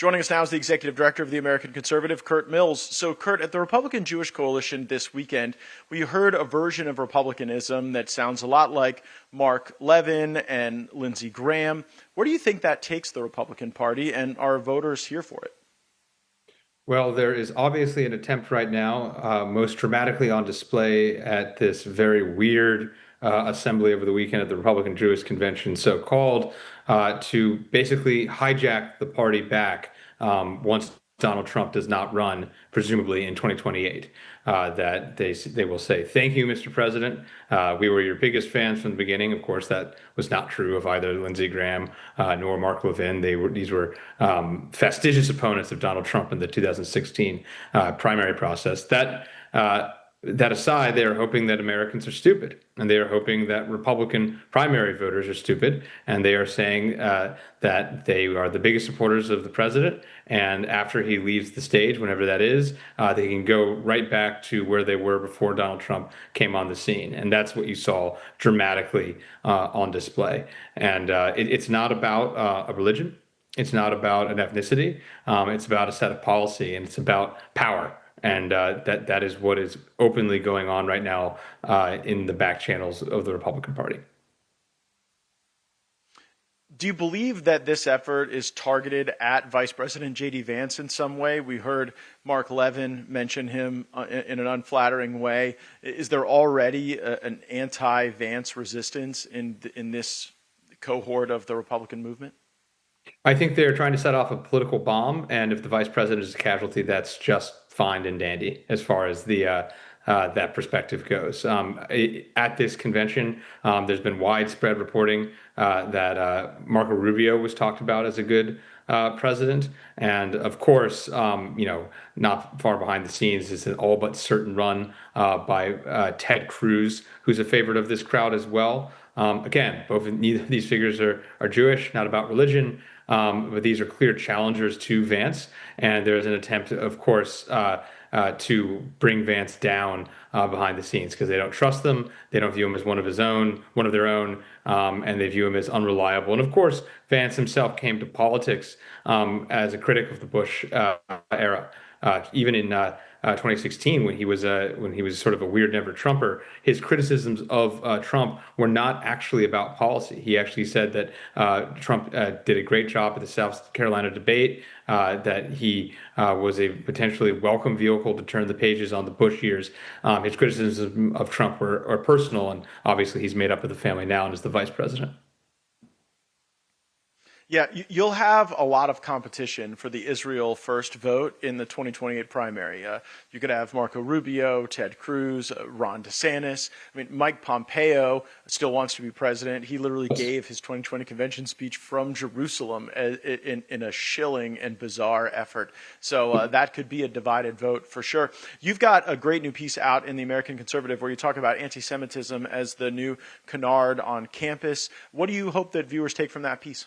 Joining us now is the executive director of the American Conservative, Curt Mills. So, Curt, at the Republican Jewish Coalition this weekend, we heard a version of Republicanism that sounds a lot like Mark Levin and Lindsey Graham. Where do you think that takes the Republican Party, and are voters here for it? Well, there is obviously an attempt right now, most dramatically on display at this very weird assembly over the weekend at the Republican Jewish Convention, so-called, to basically hijack the party back once Donald Trump does not run, presumably in 2028. That they will say, "Thank you, Mr. President. We were your biggest fans from the beginning." Of course, that was not true of either Lindsey Graham nor Mark Levin. These were fastidious opponents of Donald Trump in the 2016 primary process. That aside, they are hoping that Americans are stupid, and they are hoping that Republican primary voters are stupid, and they are saying that they are the biggest supporters of the president, and after he leaves the stage, whenever that is, they can go right back to where they were before Donald Trump came on the scene. And that's what you saw dramatically on display. And it's not about a religion. It's not about an ethnicity. It's about a set of policy, and it's about power. And that is what is openly going on right now in the back channels of the Republican Party. Do you believe that this effort is targeted at Vice President JD Vance in some way? We heard Mark Levin mention him in an unflattering way. Is there already an anti-Vance resistance in this cohort of the Republican movement? I think they're trying to set off a political bomb, and if the vice president is a casualty, that's just fine and dandy as far as the that perspective goes. At this convention, there's been widespread reporting that Marco Rubio was talked about as a good president, and of course, not far behind the scenes is an all but certain run by Ted Cruz, who's a favorite of this crowd as well. Again, neither of these figures are Jewish, not about religion, but these are clear challengers to Vance. And there's an attempt, of course, to bring Vance down behind the scenes because they don't trust them. They don't view him as one of their own, and they view him as unreliable. And of course, Vance himself came to politics as a critic of the Bush era. Even in 2016, when he was sort of a weird never Trumper, his criticisms of Trump were not actually about policy. He actually said that Trump did a great job at the South Carolina debate, that he was a potentially welcome vehicle to turn the pages on the Bush years. His criticisms of Trump are personal, and obviously he's made up of the family now and is the vice president. Yeah, you'll have a lot of competition for the Israel First vote in the 2028 primary. You could have Marco Rubio, Ted Cruz, Ron DeSantis. I mean, Mike Pompeo still wants to be president. He literally gave his 2020 convention speech from Jerusalem in a shilling and bizarre effort. So that could be a divided vote for sure. You've got a great new piece out in the American Conservative where you talk about anti-Semitism as the new canard on campus. What do you hope that viewers take from that piece?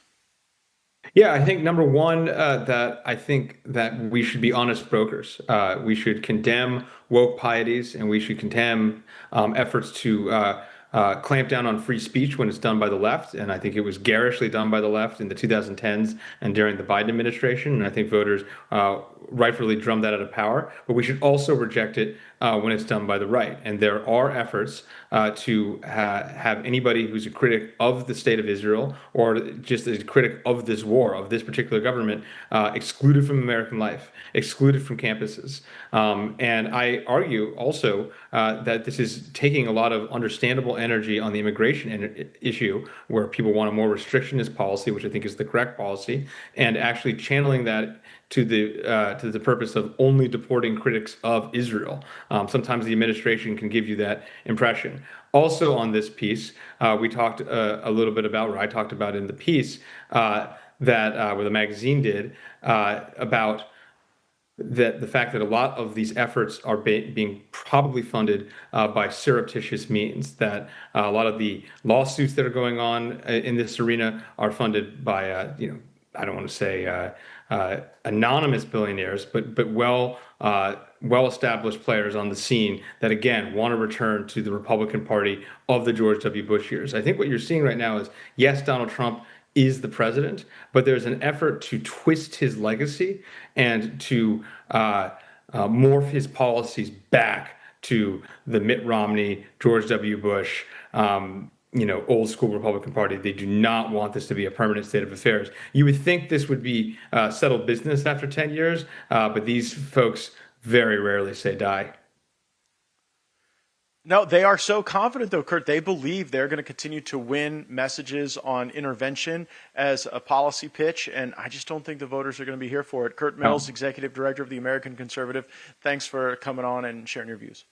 Yeah, I think number one, that I think that we should be honest brokers. We should condemn woke pieties, and we should condemn efforts to clamp down on free speech when it's done by the left. And I think it was garishly done by the left in the 2010s and during the Biden administration. And I think voters rightfully drum that out of power. But we should also reject it when it's done by the right. And there are efforts to have anybody who's a critic of the state of Israel or just a critic of this war, of this particular government, excluded from American life, excluded from campuses. And I argue also that this is taking a lot of understandable energy on the immigration issue, where people want a more restrictionist policy, which I think is the correct policy, and actually channeling that to the purpose of only deporting critics of Israel. Sometimes the administration can give you that impression. Also on this piece, we talked a little bit about, or I talked about in the piece that where the magazine did about the fact that a lot of these efforts are being probably funded by surreptitious means, that a lot of the lawsuits that are going on in this arena are funded by, I don't want to say anonymous billionaires, but well-established players on the scene that, again, want to return to the Republican Party of the George W. Bush years. I think what you're seeing right now is, yes, Donald Trump is the president, but there's an effort to twist his legacy and to morph his policies back to the Mitt Romney, George W. Bush, old school Republican Party. They do not want this to be a permanent state of affairs. You would think this would be settled business after 10 years, but these folks very rarely say die. No, they are so confident, though, Curt. They believe they're going to continue to win messages on intervention as a policy pitch, and I just don't think the voters are going to be here for it. Curt Mills, Executive Director of the American Conservative, thanks for coming on and sharing your views.